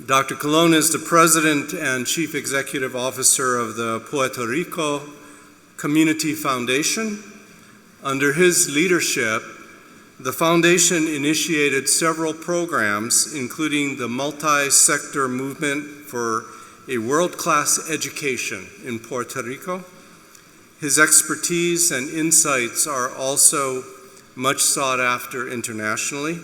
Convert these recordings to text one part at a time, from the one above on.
Dr. Colon is the President and Chief Executive Officer of the Puerto Rico Community Foundation. Under his leadership, the foundation initiated several programs, including the multi-sector movement for a world-class education in Puerto Rico. His expertise and insights are also much sought after internationally.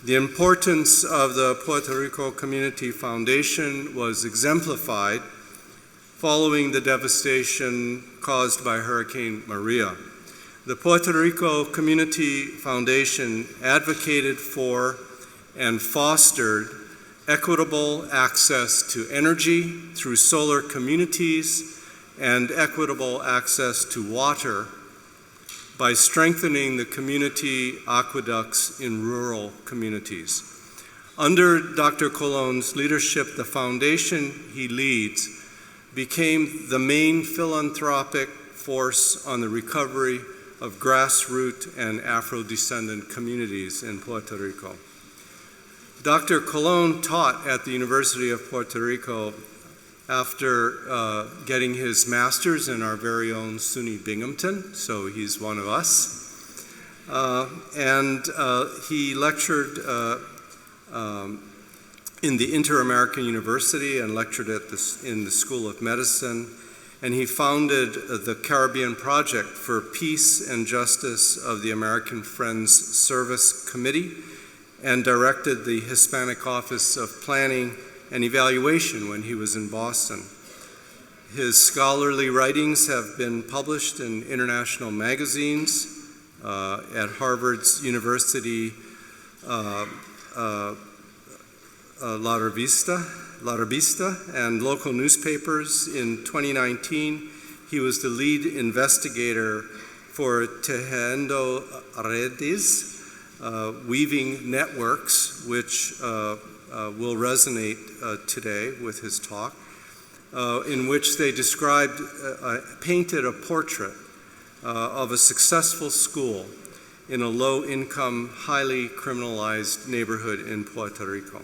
The importance of the Puerto Rico Community Foundation was exemplified following the devastation caused by Hurricane Maria. The Puerto Rico Community Foundation advocated for and fostered equitable access to energy through solar communities and equitable access to water by strengthening the community aqueducts in rural communities. Under Dr. Colon's leadership, the foundation he leads became the main philanthropic force on the recovery of grassroots and Afro-descendant communities in Puerto Rico. Dr. Colon taught at the University of Puerto Rico after getting his master's in our very own SUNY Binghamton, so he's one of us. He lectured in the Inter-American University and lectured in the School of Medicine, and he founded the Caribbean Project for Peace and Justice of the American Friends Service Committee and directed the Hispanic Office of Planning and Evaluation when he was in Boston. His scholarly writings have been published in international magazines, at Harvard's University La Revista, and local newspapers. In 2019, he was the lead investigator for Tejiendo Redes, Weaving Networks, which will resonate today with his talk, in which they painted a portrait of a successful school in a low-income, highly criminalized neighborhood in Puerto Rico.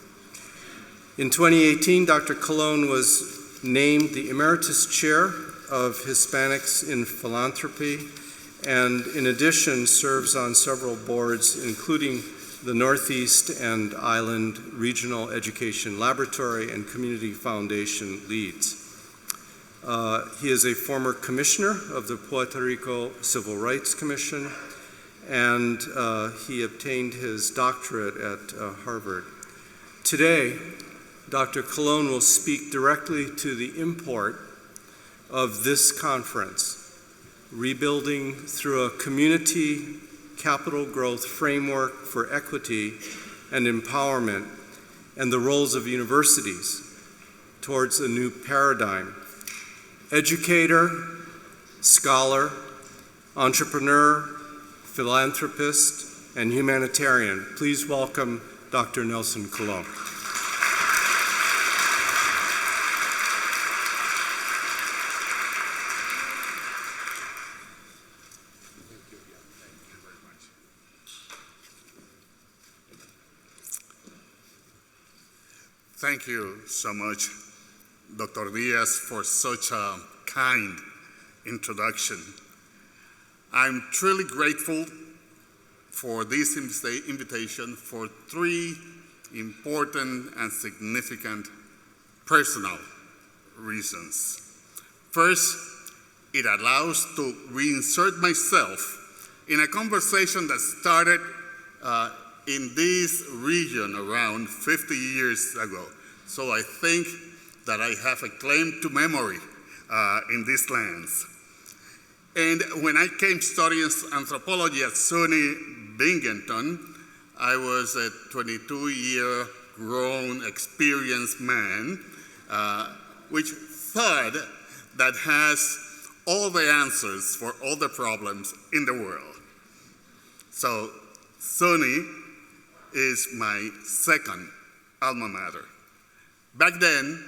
In 2018, Dr. Colon was named the Emeritus Chair of Hispanics in Philanthropy, and in addition serves on several boards, including the Northeast and Island Regional Education Laboratory and Community Foundation leads. He is a former commissioner of the Puerto Rico Civil Rights Commission, and he obtained his doctorate at Harvard. Today, Dr. Colon will speak directly to the import of this conference, Rebuilding Through a Community Capital Growth Framework for Equity and Empowerment, and the roles of universities towards a new paradigm. Educator, scholar, entrepreneur, philanthropist, and humanitarian. Please welcome Dr. Nelson Colon. Thank you so much, Dr. Diaz, for such a kind introduction. I'm truly grateful for this invitation for three important and significant personal reasons. First, it allows to reinsert myself in a conversation that started in this region around 50 years ago. So I think that I have a claim to memory in these lands. And when I came studying anthropology at SUNY Binghamton, I was a 22-year grown, experienced man, which thought that has all the answers for all the problems in the world. So SUNY is my second alma mater. Back then,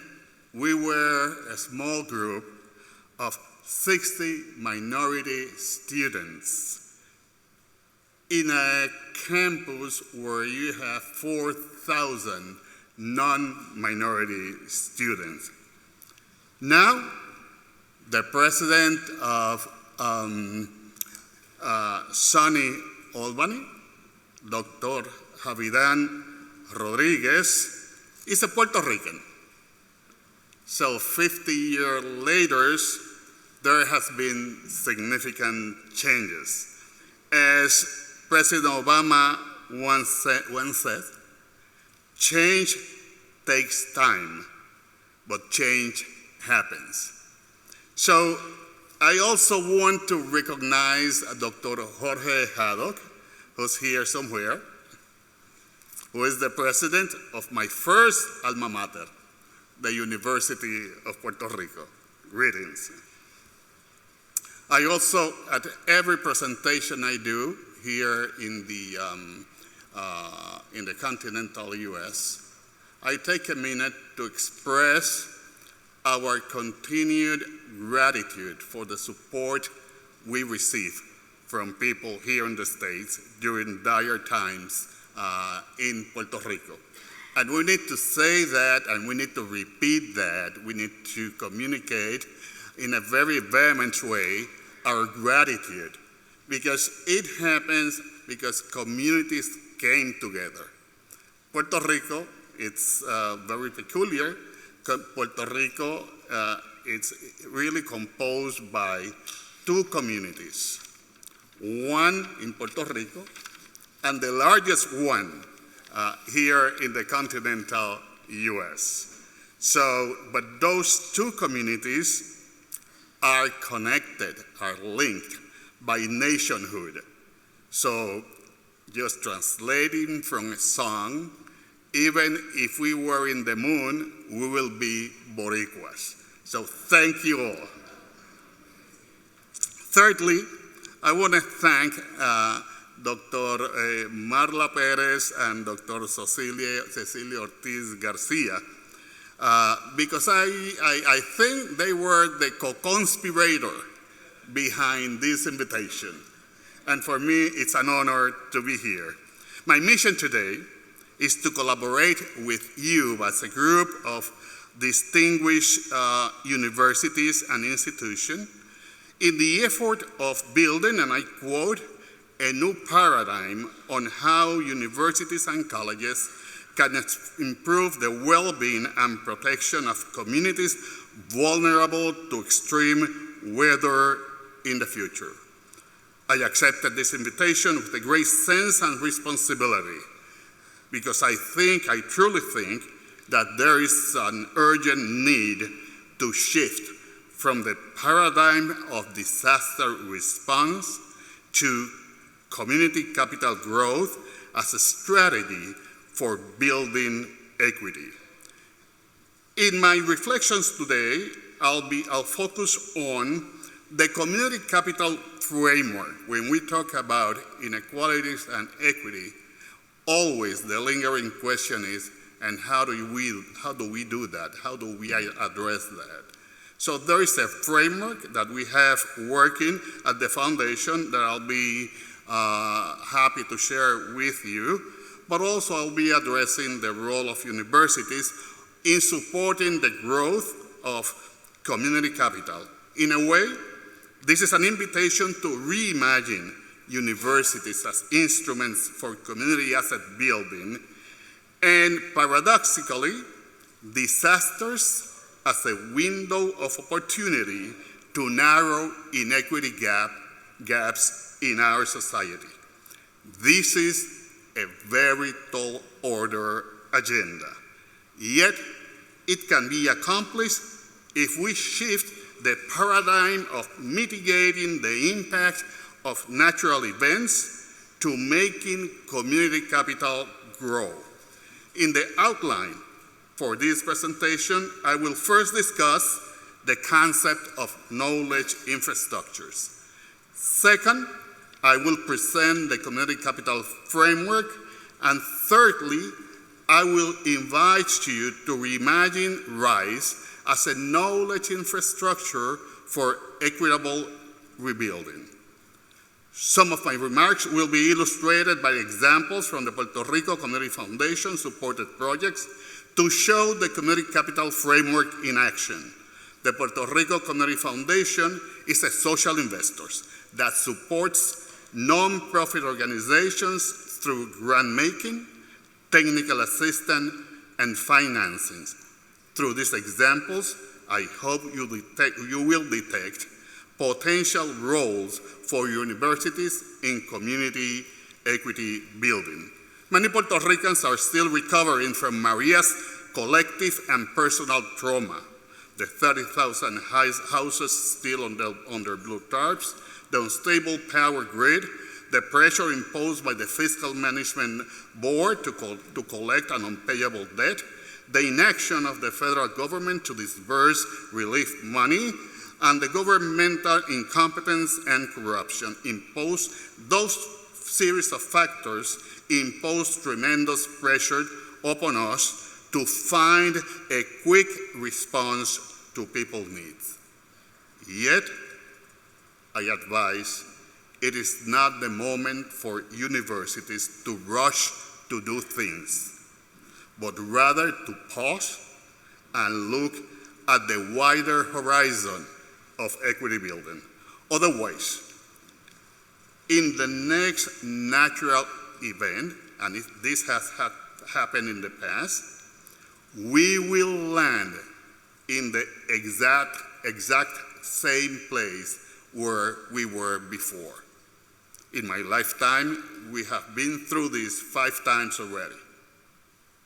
we were a small group of 60 minority students in a campus where you have 4,000 non-minority students. Now, the president of SUNY Albany, Dr. Javidan Rodriguez, is a Puerto Rican. So 50 years later, there has been significant changes. As President Obama once said, change takes time, but change happens. So I also want to recognize Dr. Jorge Haddock, who's here somewhere, who is the president of my first alma mater, the University of Puerto Rico. Greetings. I also, at every presentation I do here in the continental US, I take a minute to express our continued gratitude for the support we receive from people here in the States during dire times in Puerto Rico. And we need to say that, and we need to repeat that. We need to communicate in a very vehement way our gratitude, because it happens because communities came together. Puerto Rico, it's very peculiar. Puerto Rico, it's really composed by two communities. One in Puerto Rico, and the largest one here in the continental US. So, but those two communities are connected, are linked by nationhood. So, just translating from a song, even if we were in the moon, we will be Boricuas. So thank you all. Thirdly, I want to thank Dr. Marla Perez and Dr. Cecilia Ortiz Garcia, because I think they were the co-conspirator behind this invitation. And for me, it's an honor to be here. My mission today is to collaborate with you as a group of distinguished universities and institutions in the effort of building, and I quote, a new paradigm on how universities and colleges can improve the well-being and protection of communities vulnerable to extreme weather in the future. I accepted this invitation with a great sense and responsibility, because I truly think that there is an urgent need to shift from the paradigm of disaster response to community capital growth as a strategy for building equity. In my reflections today, I'll focus on the community capital framework. When we talk about inequalities and equity, always the lingering question is, and how do we do that? How do we address that? So there is a framework that we have working at the foundation that I'll be happy to share with you, but also I'll be addressing the role of universities in supporting the growth of community capital. In a way, this is an invitation to reimagine universities as instruments for community asset building, and paradoxically, disasters as a window of opportunity to narrow inequity gaps in our society. This is a very tall order agenda. Yet, it can be accomplished if we shift the paradigm of mitigating the impact of natural events to making community capital grow. In the outline for this presentation, I will first discuss the concept of knowledge infrastructures. Second, I will present the community capital framework. And thirdly, I will invite you to reimagine RISE as a knowledge infrastructure for equitable rebuilding. Some of my remarks will be illustrated by examples from the Puerto Rico Community Foundation supported projects to show the community capital framework in action. The Puerto Rico Community Foundation is a social investor that supports non-profit organizations through grant making, technical assistance, and financing. Through these examples, I hope you will detect potential roles for universities in community equity building. Many Puerto Ricans are still recovering from Maria's collective and personal trauma. The 30,000 houses still under blue tarps, the unstable power grid, the pressure imposed by the Fiscal Management Board to collect an unpayable debt, the inaction of the federal government to disburse relief money, and the governmental incompetence and corruption those series of factors impose tremendous pressure upon us to find a quick response to people's needs. Yet, I advise it is not the moment for universities to rush to do things, but rather to pause and look at the wider horizon of equity building. Otherwise, in the next natural event, and this has happened in the past, we will land in the exact same place where we were before. In my lifetime, we have been through this 5 times already,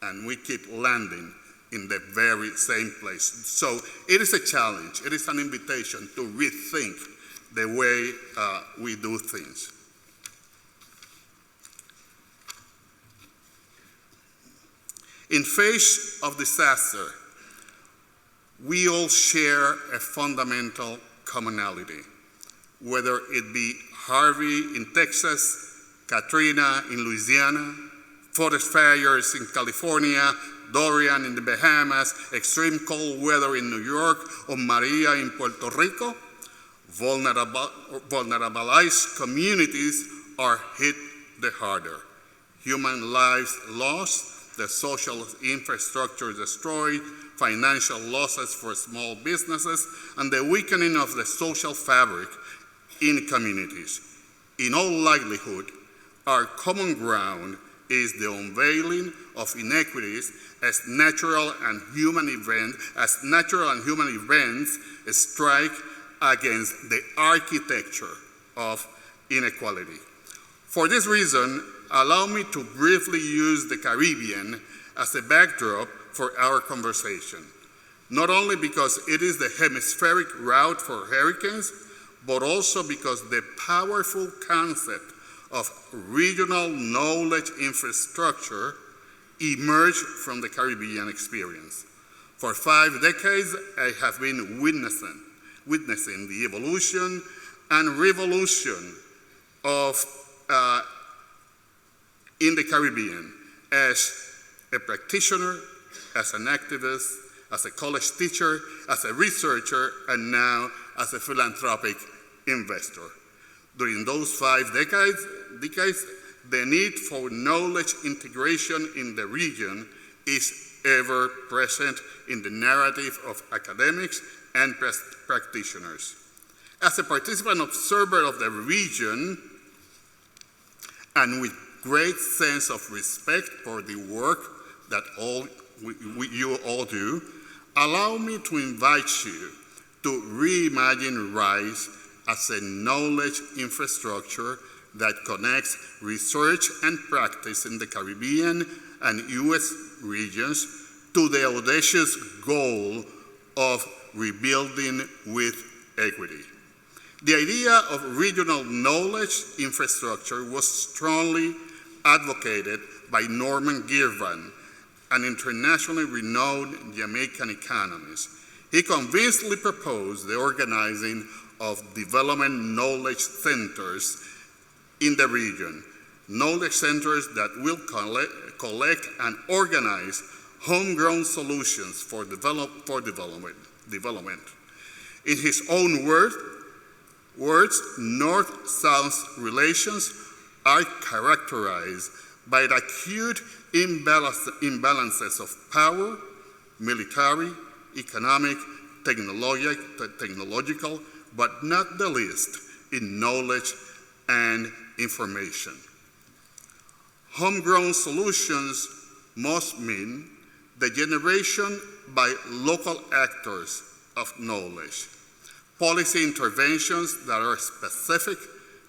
and we keep landing in the very same place. So it is a challenge, it is an invitation to rethink the way we do things. In face of disaster, we all share a fundamental commonality, whether it be Harvey in Texas, Katrina in Louisiana, forest fires in California, Dorian in the Bahamas, extreme cold weather in New York, or Maria in Puerto Rico. Vulnerabilized communities are hit the harder. Human lives lost, the social infrastructure destroyed, financial losses for small businesses, and the weakening of the social fabric in communities. In all likelihood, our common ground is the unveiling of inequities as natural and human events strike against the architecture of inequality. For this reason, allow me to briefly use the Caribbean as a backdrop for our conversation, not only because it is the hemispheric route for hurricanes, but also because the powerful concept of regional knowledge infrastructure emerged from the Caribbean experience. For 5 decades, I have been witnessing the evolution and revolution of in the Caribbean as a practitioner, as an activist, as a college teacher, as a researcher, and now as a philanthropic investor. During those 5 decades, the need for knowledge integration in the region is ever present in the narrative of academics and practitioners. As a participant observer of the region, and with great sense of respect for the work that you all do, allow me to invite you to reimagine RISE as a knowledge infrastructure that connects research and practice in the Caribbean and US regions to the audacious goal of rebuilding with equity. The idea of regional knowledge infrastructure was strongly advocated by Norman Girvan, an internationally renowned Jamaican economist. He convincingly proposed the organizing of development knowledge centers in the region, knowledge centers that will collect and organize homegrown solutions for development. In his own words, Words north-south relations are characterized by the acute imbalances of power, military, economic, technological, but not the least in knowledge and information. Homegrown solutions must mean the generation by local actors of knowledge, policy interventions that are specific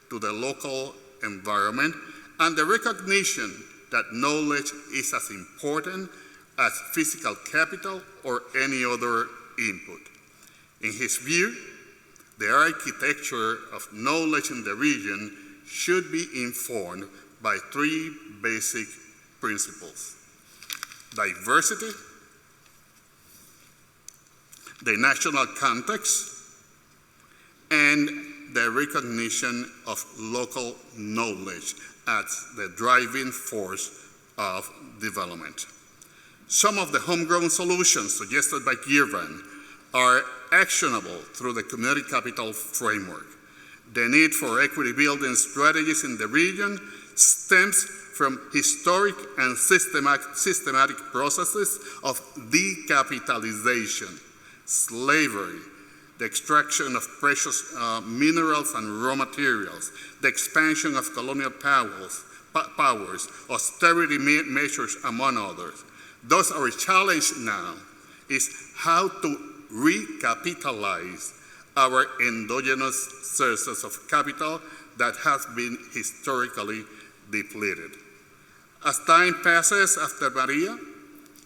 to the local environment, and the recognition that knowledge is as important as physical capital or any other input. In his view, the architecture of knowledge in the region should be informed by three basic principles: diversity, the national context, and the recognition of local knowledge as the driving force of development. Some of the homegrown solutions suggested by Girvan are actionable through the community capital framework. The need for equity building strategies in the region stems from historic and systematic processes of decapitalization, slavery, the extraction of precious minerals and raw materials, the expansion of colonial powers, austerity measures, among others. Thus, our challenge now is how to recapitalize our endogenous sources of capital that has been historically depleted. As time passes after Maria,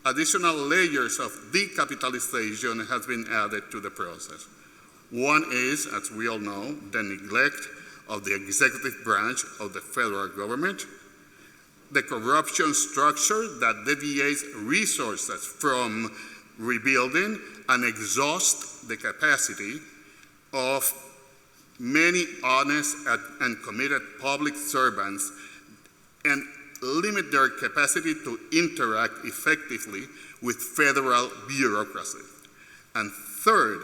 additional layers of decapitalization has been added to the process. One is, as we all know, the neglect of the executive branch of the federal government, the corruption structure that deviates resources from rebuilding and exhausts the capacity of many honest and committed public servants and limit their capacity to interact effectively with federal bureaucracy. And third,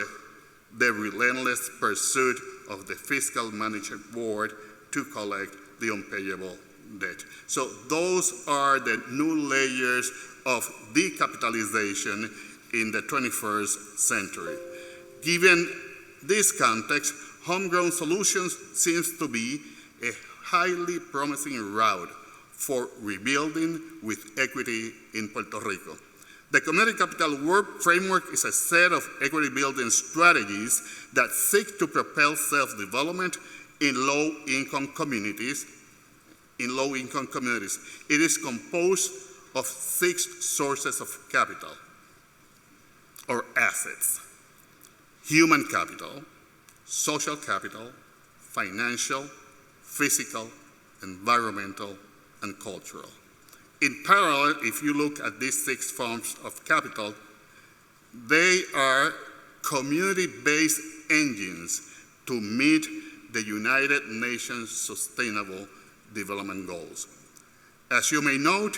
the relentless pursuit of the Fiscal Management Board to collect the unpayable debt. So those are the new layers of decapitalization in the 21st century. Given this context, homegrown solutions seems to be a highly promising route for rebuilding with equity in Puerto Rico. The Community Capital Work Framework is a set of equity building strategies that seek to propel self-development in low-income communities. It is composed of 6 sources of capital or assets: human capital, social capital, financial, physical, environmental, and cultural. In parallel, if you look at these 6 forms of capital, they are community-based engines to meet the United Nations Sustainable Development Goals. As you may note,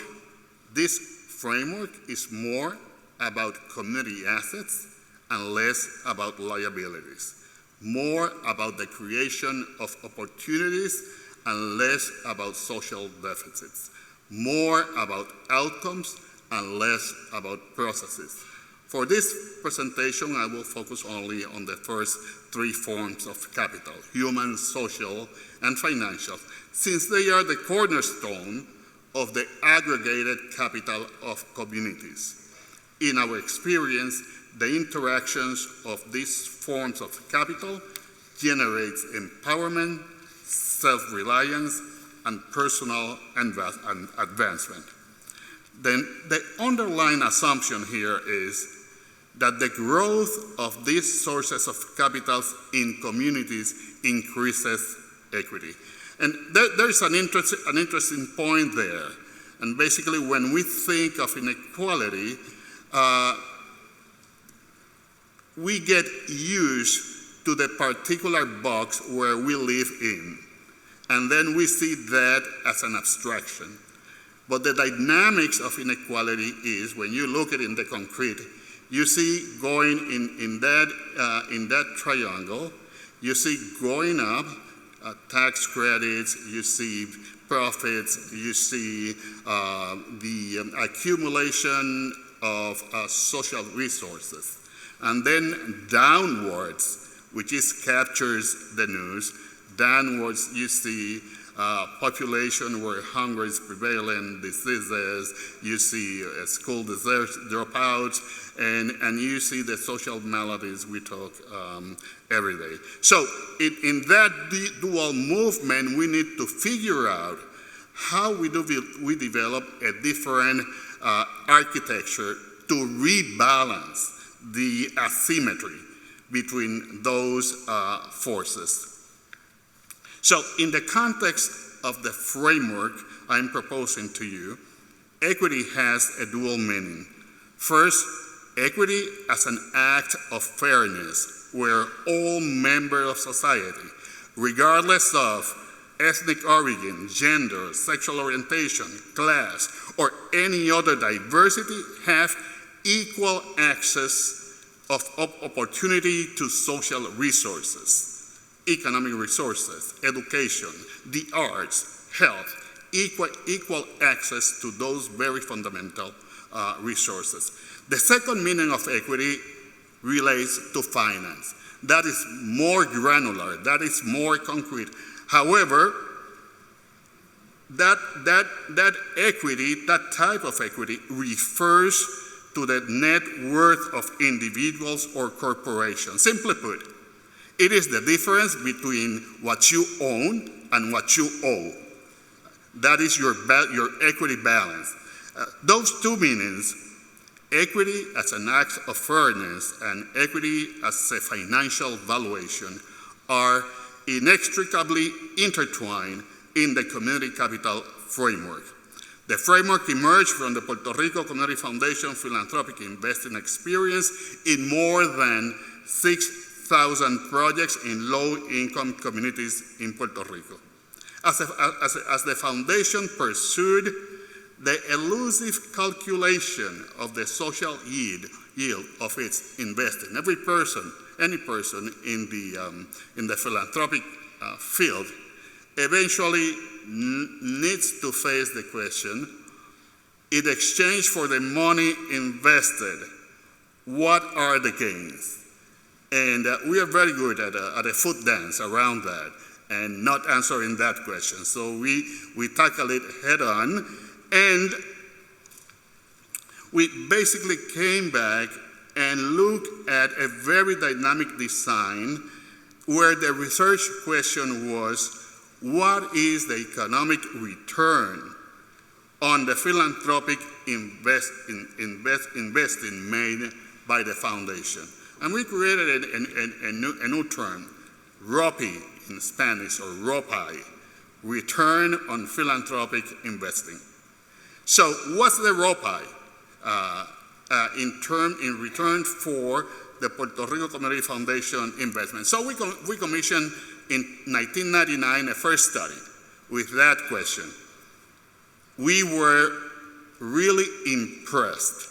this framework is more about community assets and less about liabilities, more about the creation of opportunities and less about social deficits, more about outcomes and less about processes. For this presentation, I will focus only on the first 3 forms of capital: human, social, and financial, since they are the cornerstone of the aggregated capital of communities. In our experience, the interactions of these forms of capital generates empowerment, self-reliance, and personal advancement. Then the underlying assumption here is that the growth of these sources of capitals in communities increases equity. And there's an interesting point there. And basically, when we think of inequality, we get used to the particular box where we live in. And then we see that as an abstraction. But the dynamics of inequality is, when you look at it in the concrete, you see going in that triangle, you see going up, tax credits, you see profits, you see the accumulation of social resources. And then downwards, which captures the news, downwards you see population where hunger is prevalent, diseases, you see school dropouts, and you see the social maladies we talk every day. So in that dual movement, we need to figure out how we develop a different architecture to rebalance the asymmetry between those forces. So in the context of the framework I'm proposing to you, equity has a dual meaning. First, equity as an act of fairness, where all members of society, regardless of ethnic origin, gender, sexual orientation, class, or any other diversity, have equal access of opportunity to social resources, economic resources, education, the arts, health, equal access to those very fundamental resources. The second meaning of equity relates to finance. That is more granular, that is more concrete. However, that equity, that type of equity, refers to the net worth of individuals or corporations. Simply put, it is the difference between what you own and what you owe. That is your equity balance. Those two meanings, equity as an act of fairness and equity as a financial valuation, are inextricably intertwined in the community capital framework. The framework emerged from the Puerto Rico Community Foundation philanthropic investing experience in more than 6,000 projects in low-income communities in Puerto Rico. As the foundation pursued the elusive calculation of the social yield of its investing, any person in the philanthropic field eventually needs to face the question, in exchange for the money invested, what are the gains? And we are very good at a foot dance around that and not answering that question. So we tackle it head on, and we basically came back and looked at a very dynamic design where the research question was, what is the economic return on the philanthropic investing made by the foundation? And we created a new term, ROPI in Spanish, or ROPI, Return on Philanthropic Investing. So what's the ROPI in return for the Puerto Rico Community Foundation investment? So we commissioned in 1999 a first study with that question. We were really impressed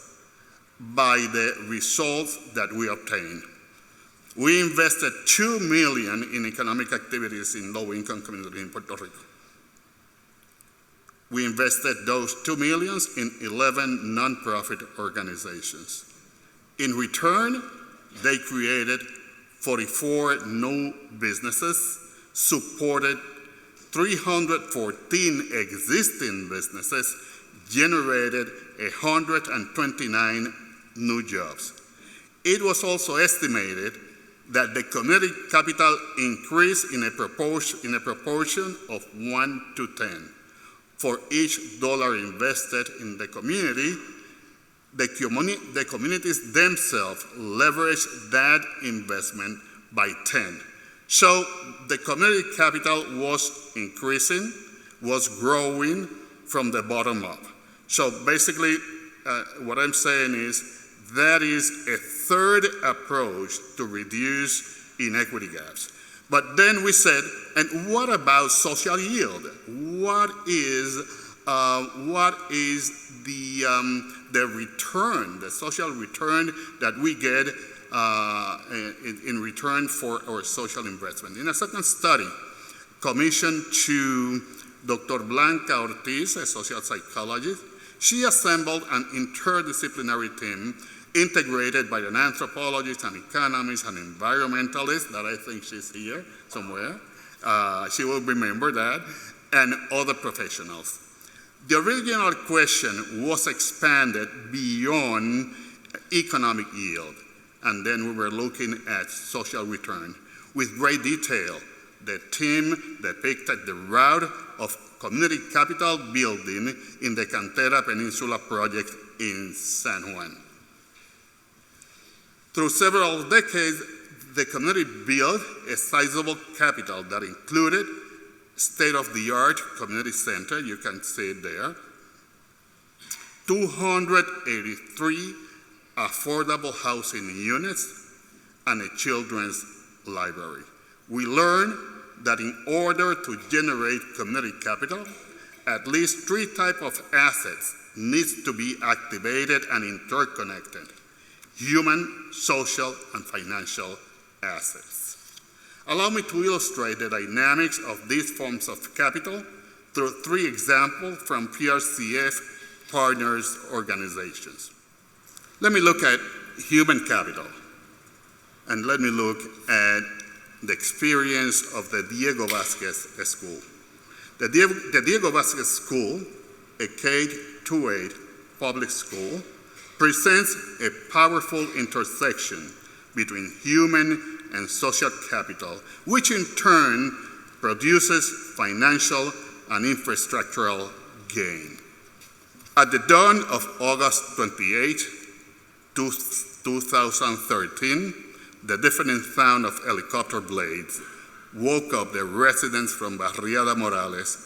by the results that we obtained. We invested $2 million in economic activities in low-income communities in Puerto Rico. We invested those $2 million in 11 nonprofit organizations. In return, they created 44 new businesses, supported 314 existing businesses, generated 129 new jobs. It was also estimated that the community capital increased in a proportion of 1 to 10. For each dollar invested in the community, the communities themselves leveraged that investment by 10. So the community capital was increasing, was growing from the bottom up. So basically, what I'm saying is that is a third approach to reduce inequity gaps. But then we said, and what about social yield? What is what is the return, the social return that we get in return for our social investment. In a second study commissioned to Dr. Blanca Ortiz, a social psychologist, she assembled an interdisciplinary team integrated by an anthropologist, an economist, an environmentalist, that I think she's here somewhere. She will remember that, and other professionals. The original question was expanded beyond economic yield, and then we were looking at social return. With great detail, the team depicted the route of community capital building in the Cantera Peninsula project in San Juan. Through several decades, the community built a sizable capital that included state-of-the-art community center, you can see it there, 283 affordable housing units, and a children's library. We learned that in order to generate community capital, at least 3 types of assets needs to be activated and interconnected: human, social, and financial assets. Allow me to illustrate the dynamics of these forms of capital through 3 examples from PRCF partners organizations. Let me look at human capital, and let me look at the experience of the Diego Vasquez School. The Diego Vasquez School, a K-8 public school, presents a powerful intersection between human and social capital, which in turn produces financial and infrastructural gain. At the dawn of August 28, 2013, the deafening sound of helicopter blades woke up the residents from Barriada Morales,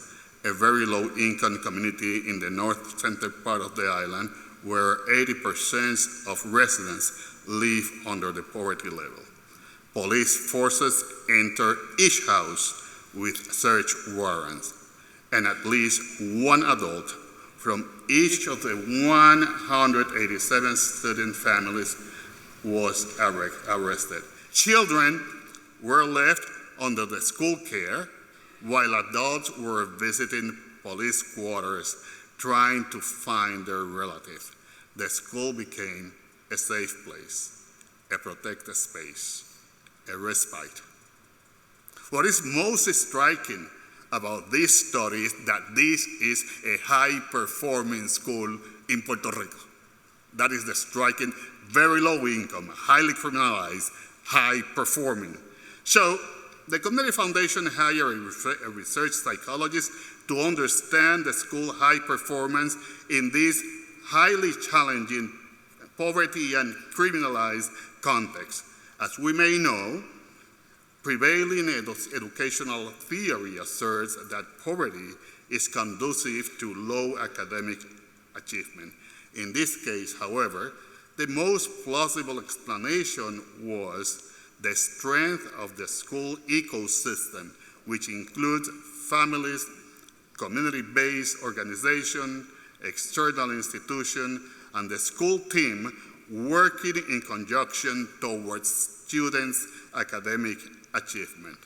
a very low-income community in the north center part of the island, where 80% of residents live under the poverty level. Police forces enter each house with search warrants, and at least 1 adult from each of the 187 student families was arrested. Children were left under the school care, while adults were visiting police quarters trying to find their relatives. The school became a safe place, a protected space, a respite. What is most striking about this story is that this is a high-performing school in Puerto Rico. That is the striking, very low income, highly criminalized, high-performing. So the Community Foundation hired a research psychologist to understand the school high performance in this highly challenging poverty and criminalized context. As we may know, prevailing educational theory asserts that poverty is conducive to low academic achievement. In this case, however, the most plausible explanation was the strength of the school ecosystem, which includes families, community-based organization, external institution, and the school team working in conjunction towards students' academic achievement.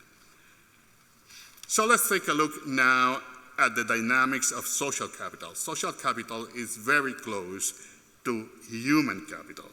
So let's take a look now at the dynamics of social capital. Social capital is very close to human capital.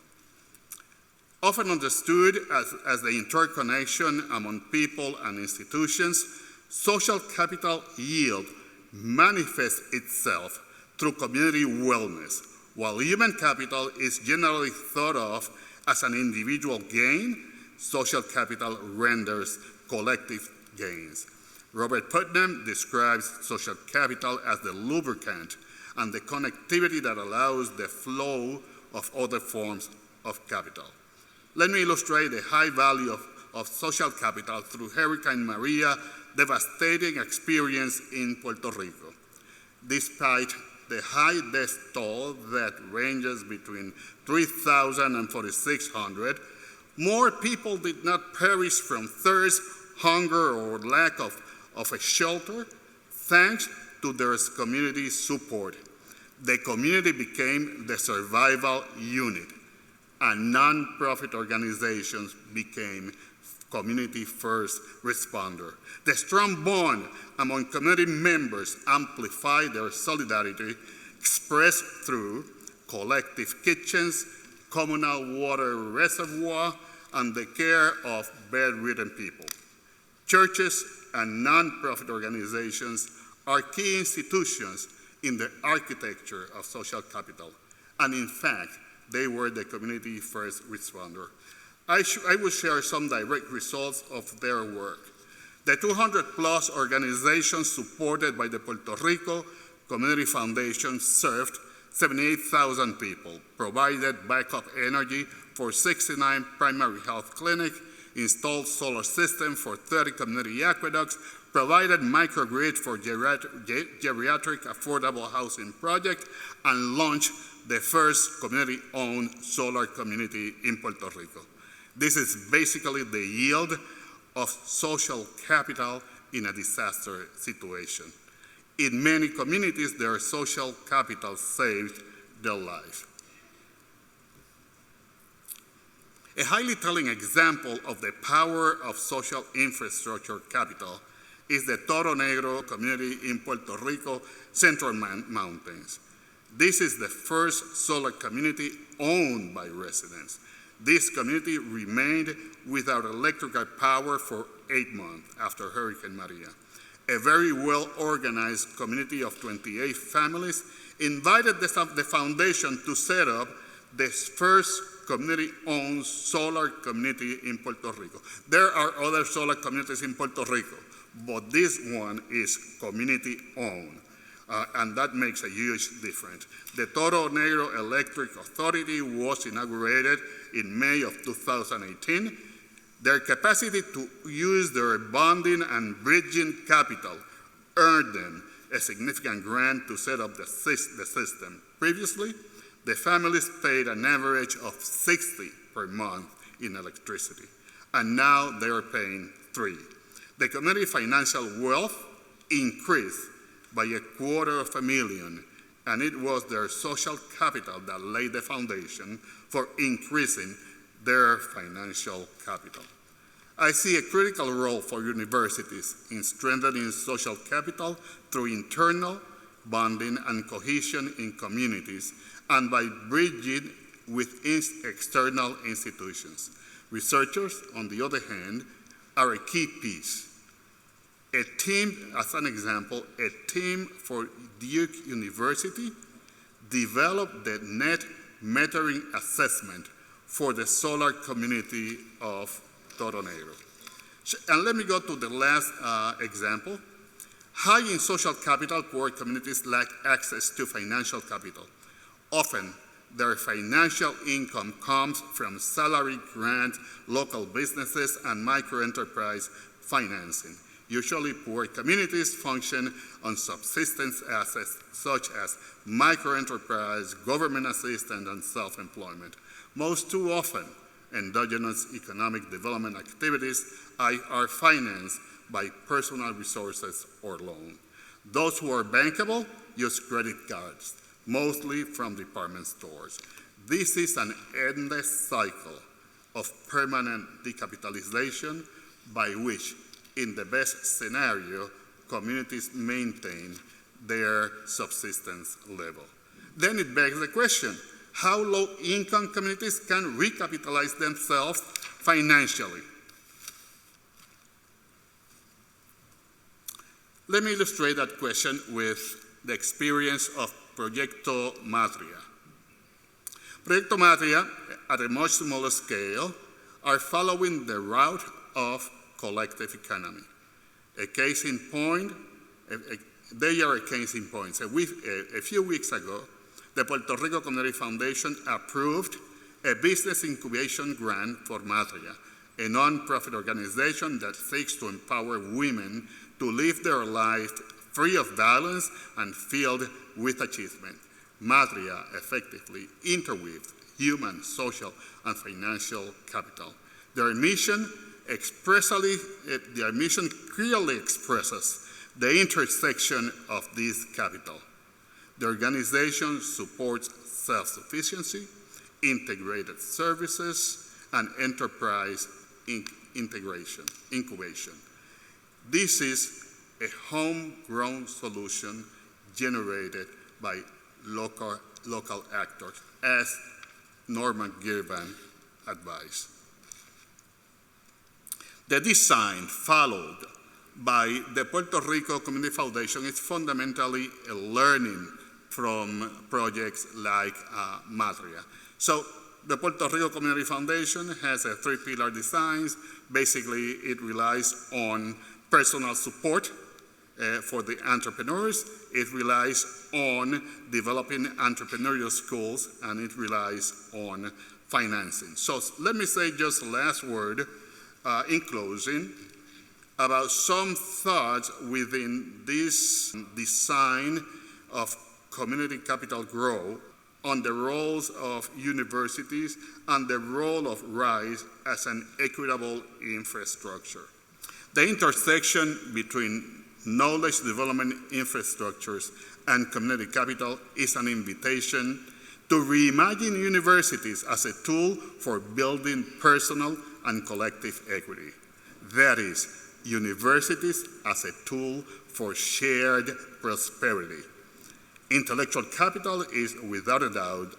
Often understood as the interconnection among people and institutions, social capital yield manifests itself through community wellness, while human capital is generally thought of as an individual gain. Social capital renders collective gains. Robert Putnam describes social capital as the lubricant and the connectivity that allows the flow of other forms of capital. Let me illustrate the high value of social capital through Hurricane Maria's devastating experience in Puerto Rico. Despite the high death toll that ranges between 3,000 and 4,600, more people did not perish from thirst, hunger, or lack of a shelter, thanks to their community support. The community became the survival unit, and non-profit organizations became community first responder. The strong bond among community members amplified their solidarity, expressed through collective kitchens, communal water reservoir, and the care of bedridden people. Churches and non-profit organizations are key institutions in the architecture of social capital, and in fact, they were the community first responder. I will share some direct results of their work. The 200+ organizations supported by the Puerto Rico Community Foundation served 78,000 people, provided backup energy for 69 primary health clinics, installed solar systems for 30 community aqueducts, provided microgrid for geriatric affordable housing project, and launched the first community-owned solar community in Puerto Rico. This is basically the yield of social capital in a disaster situation. In many communities, their social capital saved their life. A highly telling example of the power of social infrastructure capital is the Toro Negro community in Puerto Rico Central Mountains. This is the first solar community owned by residents. This community remained without electrical power for 8 months after Hurricane Maria. A very well-organized community of 28 families invited the foundation to set up the first community-owned solar community in Puerto Rico. There are other solar communities in Puerto Rico, but this one is community-owned. And that makes a huge difference. The Toro Negro Electric Authority was inaugurated in May of 2018. Their capacity to use their bonding and bridging capital earned them a significant grant to set up the system. Previously, the families paid an average of $60 per month in electricity, and now they are paying $3. The community financial wealth increased by $250,000, and it was their social capital that laid the foundation for increasing their financial capital. I see a critical role for universities in strengthening social capital through internal bonding and cohesion in communities, and by bridging with external institutions. Researchers, on the other hand, are a key piece. A team, as an example, a team for Duke University developed the net metering assessment for the solar community of Toro Negro. And let me go to the last example. High in social capital, poor communities lack access to financial capital. Often, their financial income comes from salary grants, local businesses, and microenterprise financing. Usually, poor communities function on subsistence assets such as microenterprise, government assistance, and self-employment. Most too often, endogenous economic development activities are financed by personal resources or loan. Those who are bankable use credit cards, mostly from department stores. This is an endless cycle of permanent decapitalization by which, in the best scenario, communities maintain their subsistence level. Then it begs the question, how low-income communities can recapitalize themselves financially? Let me illustrate that question with the experience of Proyecto Matria. Proyecto Matria, at a much smaller scale, are following the route of collective economy. A case in point, they are a case in point. A few weeks ago, the Puerto Rico Community Foundation approved a business incubation grant for Matria, a non-profit organization that seeks to empower women to live their life free of violence and filled with achievement. Matria effectively interweaved human, social, and financial capital. Their mission clearly expresses the intersection of this capital. The organization supports self-sufficiency, integrated services, and enterprise incubation. This is a homegrown solution generated by local actors, as Norman Girvan advised. The design followed by the Puerto Rico Community Foundation is fundamentally a learning from projects like Matria. So the Puerto Rico Community Foundation has a three-pillar design. Basically, it relies on personal support for the entrepreneurs. It relies on developing entrepreneurial skills, and it relies on financing. So let me say just the last word in closing about some thoughts within this design of community capital growth on the roles of universities and the role of RISE as an equitable infrastructure. The intersection between knowledge development infrastructures and community capital is an invitation to reimagine universities as a tool for building personal and collective equity. That is, universities as a tool for shared prosperity. Intellectual capital is, without a doubt,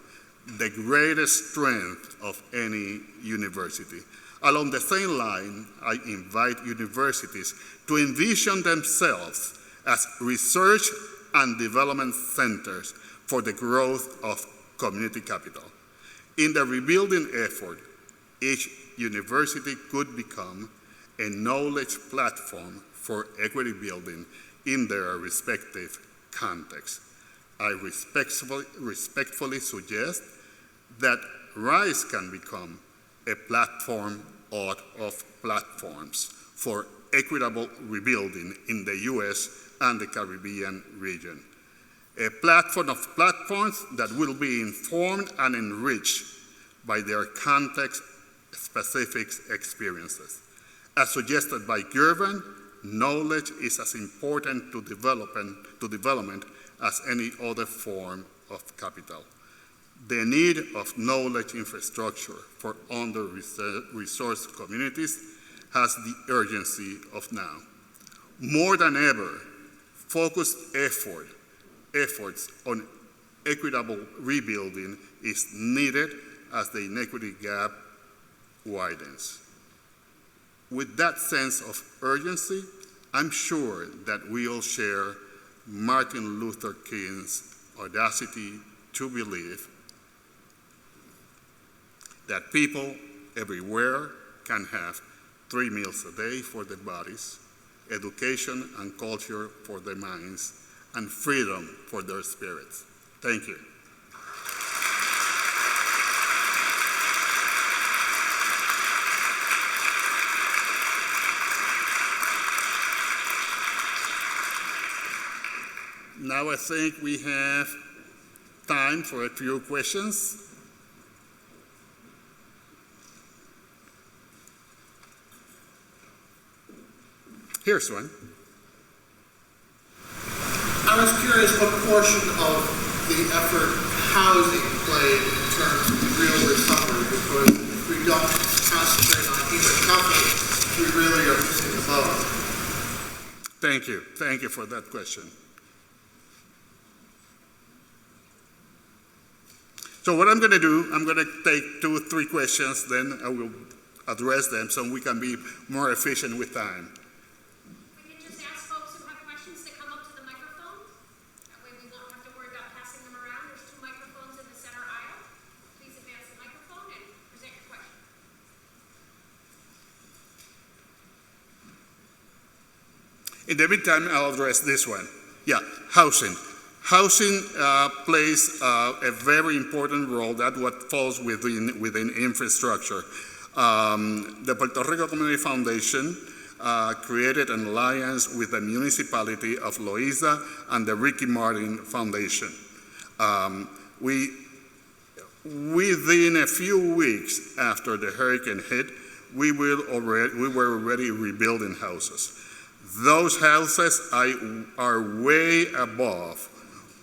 the greatest strength of any university. Along the same line, I invite universities to envision themselves as research and development centers for the growth of community capital. In the rebuilding effort, each university could become a knowledge platform for equity building in their respective context. I respectfully suggest that RISE can become a platform out of platforms for equitable rebuilding in the US and the Caribbean region. A platform of platforms that will be informed and enriched by their context-specific experiences. As suggested by Girvan, knowledge is as important to development as any other form of capital. The need of knowledge infrastructure for under-resourced communities has the urgency of now. More than ever, focused efforts on equitable rebuilding is needed as the inequity gap widens. With that sense of urgency, I'm sure that we all share Martin Luther King's audacity to believe that people everywhere can have 3 meals a day for their bodies, education and culture for their minds, and freedom for their spirits. Thank you. Now I think we have time for a few questions. Here's one. I was curious what portion of the effort housing played in terms of real recovery, because if we don't concentrate on human recovery, we really are missing the boat. Thank you. Thank you for that question. So what I'm going to do, I'm going to take 2 or 3 questions, then I will address them so we can be more efficient with time. We can just ask folks who have questions to come up to the microphone. That way we won't have to worry about passing them around. There's 2 microphones in the center aisle. Please advance the microphone and present your question. In the meantime, I'll address this one. Yeah, housing. Housing plays a very important role. That's what falls within infrastructure. The Puerto Rico Community Foundation created an alliance with the municipality of Loíza and the Ricky Martin Foundation. Within a few weeks after the hurricane hit, we were already rebuilding houses. Those houses are way above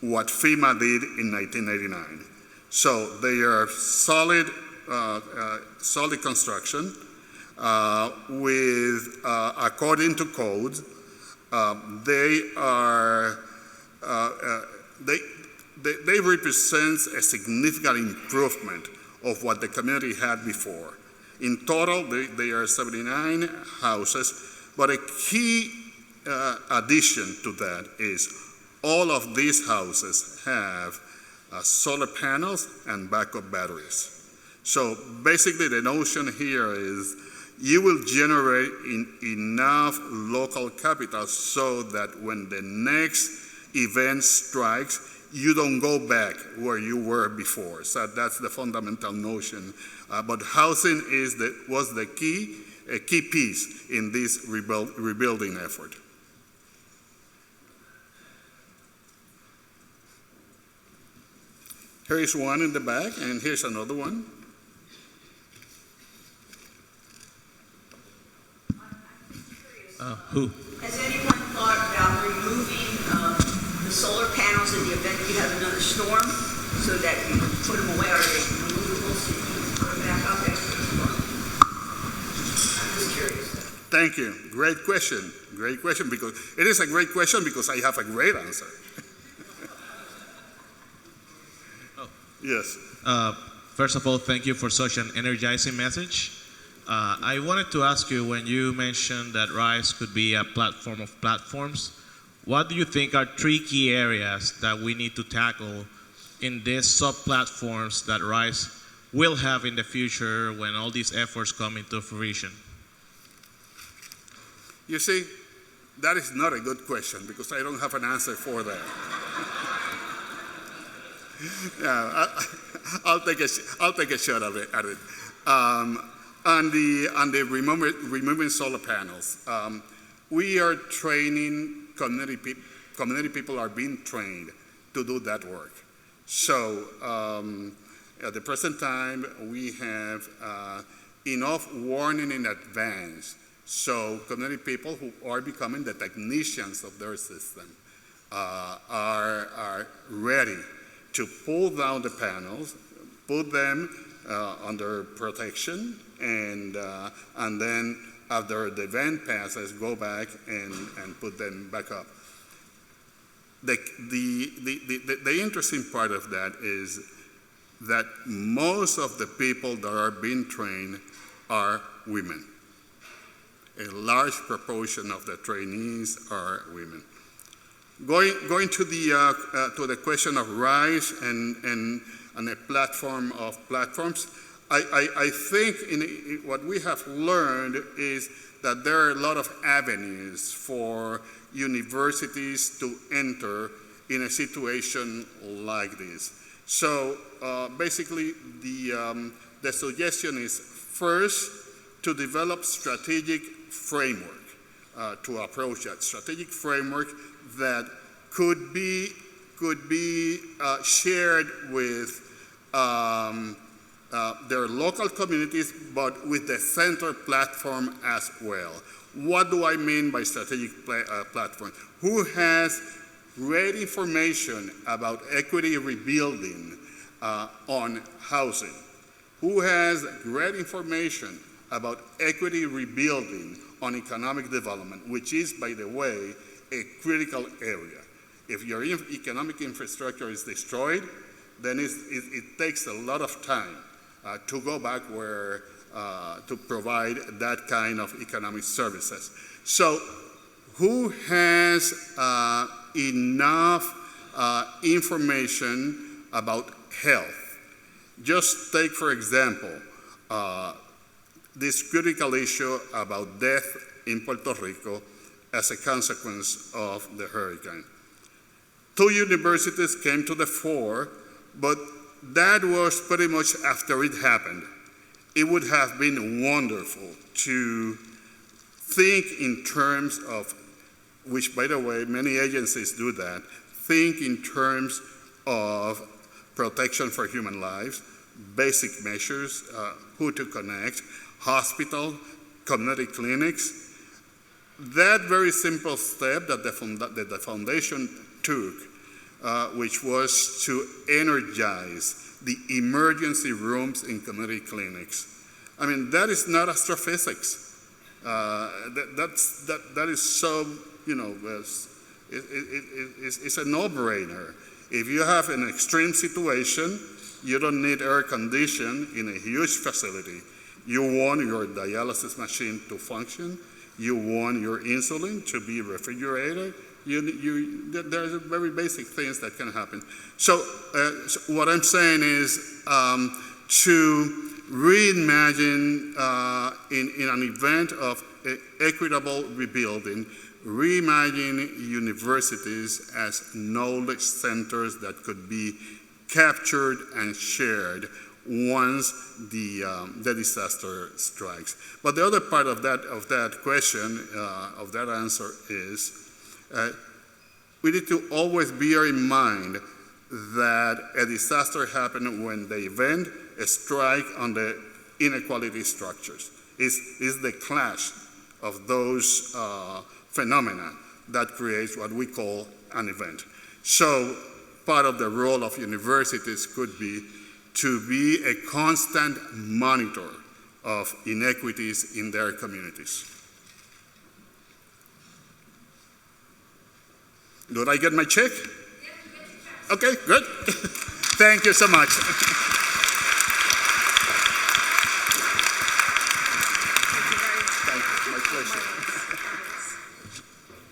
what FEMA did in 1989. So they are solid construction with, according to code, they represent a significant improvement of what the community had before. In total, they are 79 houses, but a key addition to that is all of these houses have solar panels and backup batteries. So basically the notion here is you will generate enough local capital so that when the next event strikes, you don't go back where you were before. So that's the fundamental notion. But housing was the key piece in this rebuilding effort. Here is one in the back, and here's another one. Who? Has anyone thought about removing the solar panels in the event you have another storm so that you can put them away? Are they removable so you can put them back up after the storm? I'm just curious. Thank you. Great question. Great question, because it is a great question because I have a great answer. Yes. First of all, thank you for such an energizing message. I wanted to ask you, when you mentioned that RISE could be a platform of platforms, what do you think are 3 key areas that we need to tackle in these sub-platforms that RISE will have in the future when all these efforts come into fruition? You see, that is not a good question because I don't have an answer for that. Yeah, I'll take a shot at it. On the removing solar panels, we are training community people are being trained to do that work. So at the present time, we have enough warning in advance. So community people who are becoming the technicians of their system are ready to pull down the panels, put them under protection, and then after the event passes, go back and put them back up. The interesting part of that is that most of the people that are being trained are women. A large proportion of the trainees are women. Going to the question of RISE and a platform of platforms, I think what we have learned is that there are a lot of avenues for universities to enter in a situation like this. So basically, the suggestion is first to develop strategic framework to approach that strategic framework that could be shared with their local communities, but with the center platform as well. What do I mean by strategic platform? Who has great information about equity rebuilding on housing? Who has great information about equity rebuilding on economic development, which is, by the way, a critical area. If your economic infrastructure is destroyed, then it takes a lot of time to go back where to provide that kind of economic services. So who has enough information about health? Just take, for example, this critical issue about death in Puerto Rico as a consequence of the hurricane. 2 universities came to the fore, but that was pretty much after it happened. It would have been wonderful to think in terms of, which by the way, many agencies do that, think in terms of protection for human lives, basic measures, who to connect, hospital, community clinics, that very simple step that the foundation took, which was to energize the emergency rooms in community clinics. I mean, that is not astrophysics. That is so, you know, it's a no-brainer. If you have an extreme situation, you don't need air conditioning in a huge facility. You want your dialysis machine to function. You want your insulin to be refrigerated. There's very basic things that can happen. So what I'm saying is to reimagine in an event of equitable rebuilding, reimagine universities as knowledge centers that could be captured and shared once the disaster strikes. But the other part of that question, of that answer is, we need to always bear in mind that a disaster happened when the event strike on the inequality structures. It's the clash of those phenomena that creates what we call an event. So part of the role of universities could be to be a constant monitor of inequities in their communities. Did I get my check? Okay, good. Thank you so much.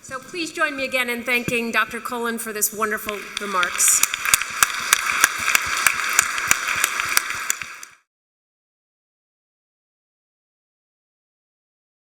So please join me again in thanking Dr. Cullen for this wonderful remarks.